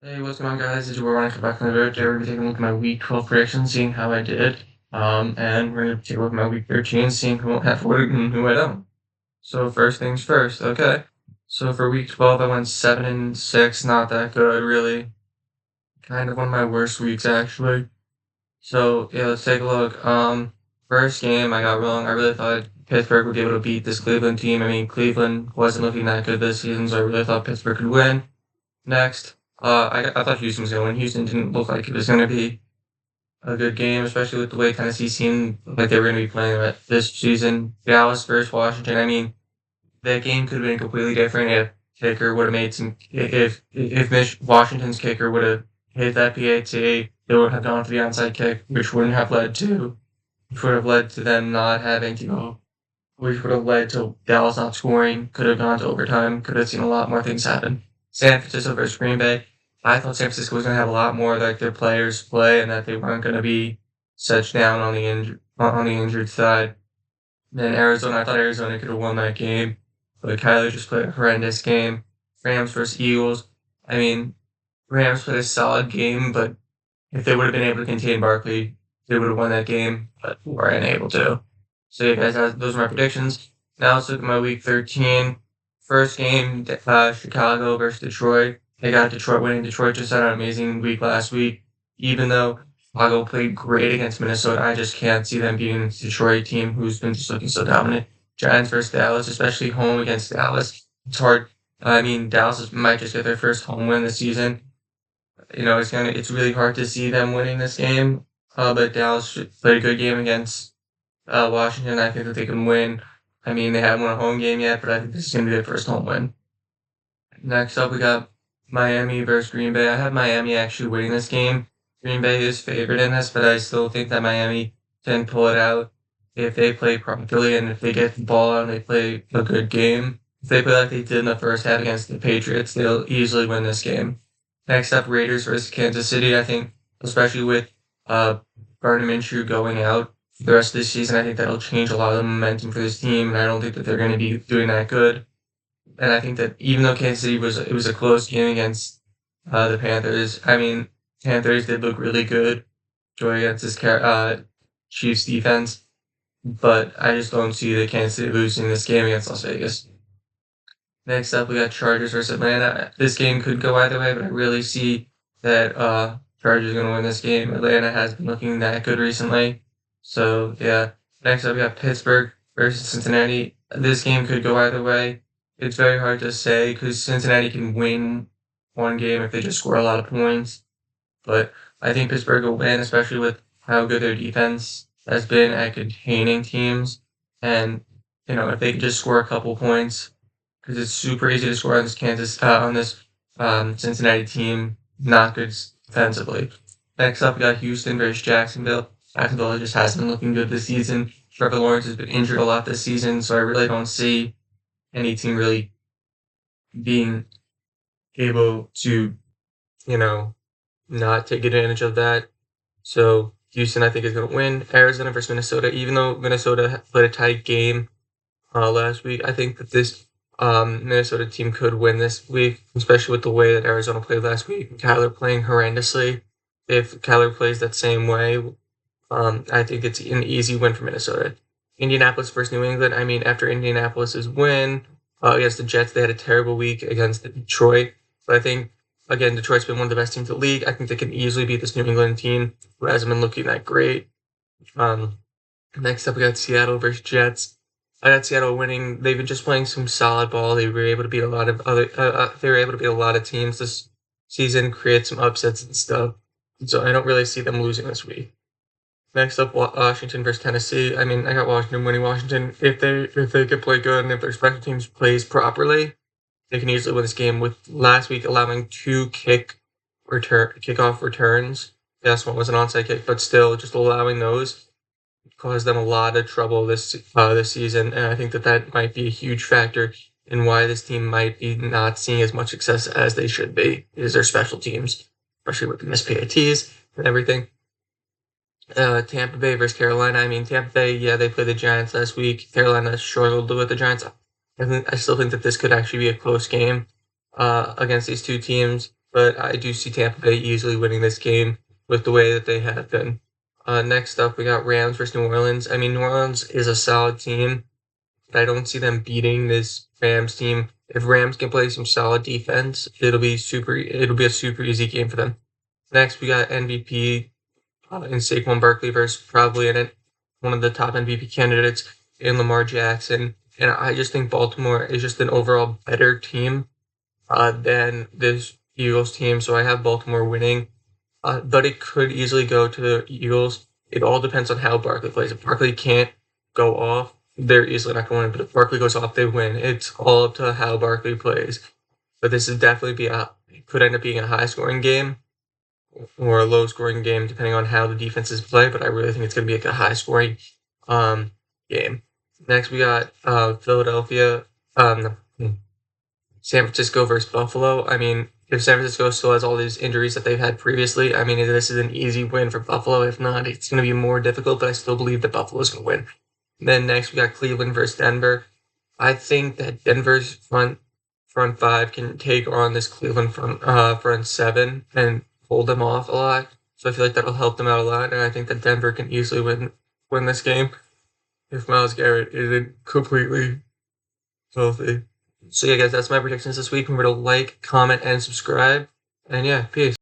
Hey, what's going on, guys? It's your boy Ryan back from the road. Today we're gonna be taking a look at my week 12 predictions, seeing how I did. And we're gonna take a look at my week 13, seeing who have what and who I don't. So first things first, okay. So for week 12, I went 7-6, not that good, really. Kind of one of my worst weeks, actually. So yeah, let's take a look. First game I got wrong. I really thought Pittsburgh would be able to beat this Cleveland team. I mean, Cleveland wasn't looking that good this season, so I really thought Pittsburgh could win. Next, I thought Houston was going to win. Houston didn't look like it was going to be a good game, especially with the way Tennessee seemed like they were going to be playing this season. Dallas versus Washington. I mean, that game could have been completely different if kicker would have made some. If Washington's kicker would have hit that PAT, they would have gone for the onside kick, which would have led to them not having to go, which would have led to Dallas not scoring. Could have gone to overtime. Could have seen a lot more things happen. San Francisco versus Green Bay. I thought San Francisco was going to have a lot more like their players play, and that they weren't going to be such down on the injured side. Then Arizona, I thought Arizona could have won that game, but Kyler just played a horrendous game. Rams versus Eagles. I mean, Rams played a solid game, but if they would have been able to contain Barkley, they would have won that game, but weren't able to. So you guys, those are my predictions. Now let's look at my week 13. First game, Chicago versus Detroit. They got Detroit winning. Detroit just had an amazing week last week. Even though Chicago played great against Minnesota, I just can't see them beating the Detroit team who's been just looking so dominant. Giants versus Dallas, especially home against Dallas. It's hard. I mean, might just get their first home win this season. It's really hard to see them winning this game. But Dallas played a good game against Washington. I think that they can win. I mean, they haven't won a home game yet, but I think this is going to be their first home win. Next up, we got Miami versus Green Bay. I have Miami actually winning this game. Green Bay is favored in this, but I still think that Miami can pull it out if they play properly and if they get the ball out and they play a good game. If they play like they did in the first half against the Patriots, they'll easily win this game. Next up, Raiders versus Kansas City. I think, especially with Gardner Minshew going out for the rest of the season, I think that'll change a lot of the momentum for this team, and I don't think that they're going to be doing that good. And I think that even though Kansas City was a close game against the Panthers, I mean, Panthers did look really good going against this Chiefs defense, but I just don't see the Kansas City losing this game against Las Vegas. Next up, we got Chargers versus Atlanta. This game could go either way, but I really see that Chargers are going to win this game. Atlanta has been looking that good recently. So, yeah. Next up, we got Pittsburgh versus Cincinnati. This game could go either way. It's very hard to say because Cincinnati can win one game if they just score a lot of points. But I think Pittsburgh will win, especially with how good their defense has been at containing teams. And, if they could just score a couple points, because it's super easy to score on this Cincinnati team, not good defensively. Next up, we got Houston versus Jacksonville. Jacksonville just hasn't been looking good this season. Trevor Lawrence has been injured a lot this season, so I really don't see any team really being able to, you know, not take advantage of that. So Houston, I think, is going to win. Arizona versus Minnesota. Even though Minnesota played a tight game last week, I think that this Minnesota team could win this week, especially with the way that Arizona played last week. Kyler playing horrendously. If Kyler plays that same way, I think it's an easy win for Minnesota. Indianapolis versus New England. I mean, after Indianapolis's win against the Jets, they had a terrible week against Detroit. But I think, again, Detroit's been one of the best teams in the league. I think they can easily beat this New England team, who hasn't been looking that great. Next up, we got Seattle versus Jets. I got Seattle winning. They've been just playing some solid ball. They were able to beat a lot of they were able to beat a lot of teams this season, create some upsets and stuff. So I don't really see them losing this week. Next up, Washington versus Tennessee. I mean, I got Washington winning. Washington, if they could play good and if their special teams plays properly, they can easily win this game. With last week allowing 2 kickoff returns. Yes, one was an onside kick, but still, just allowing those caused them a lot of trouble this season, and I think that might be a huge factor in why this team might be not seeing as much success as they should be. Is their special teams, especially with the missed PATs and everything. Tampa Bay versus Carolina. I mean, Tampa Bay, yeah, they played the Giants last week. Carolina struggled with the Giants. I still think that this could actually be a close game against these two teams. but I do see Tampa Bay easily winning this game with the way that they have been. Next up, we got Rams versus New Orleans. I mean, New Orleans is a solid team, but I don't see them beating this Rams team. If Rams can play some solid defense, it'll be a super easy game for them. Next, we got MVP in Saquon Barkley versus probably one of the top MVP candidates in Lamar Jackson. And I just think Baltimore is just an overall better team than this Eagles team. So I have Baltimore winning, but it could easily go to the Eagles. It all depends on how Barkley plays. If Barkley can't go off, they're easily not going to win. But if Barkley goes off, they win. It's all up to how Barkley plays. But this is definitely could end up being a high scoring game or a low scoring game, depending on how the defenses play. But I really think it's going to be like a high scoring game. Next, we got Philadelphia, San Francisco versus Buffalo. I mean, if San Francisco still has all these injuries that they've had previously, I mean, this is an easy win for Buffalo. If not, it's going to be more difficult, but I still believe that Buffalo's going to win. Then next, we got Cleveland versus Denver. I think that Denver's front five can take on this Cleveland front seven and hold them off a lot. So I feel like that'll help them out a lot, and I think that Denver can easily win this game if Myles Garrett isn't completely healthy. So yeah, guys, that's my predictions this week. Remember to like, comment, and subscribe. And yeah, peace.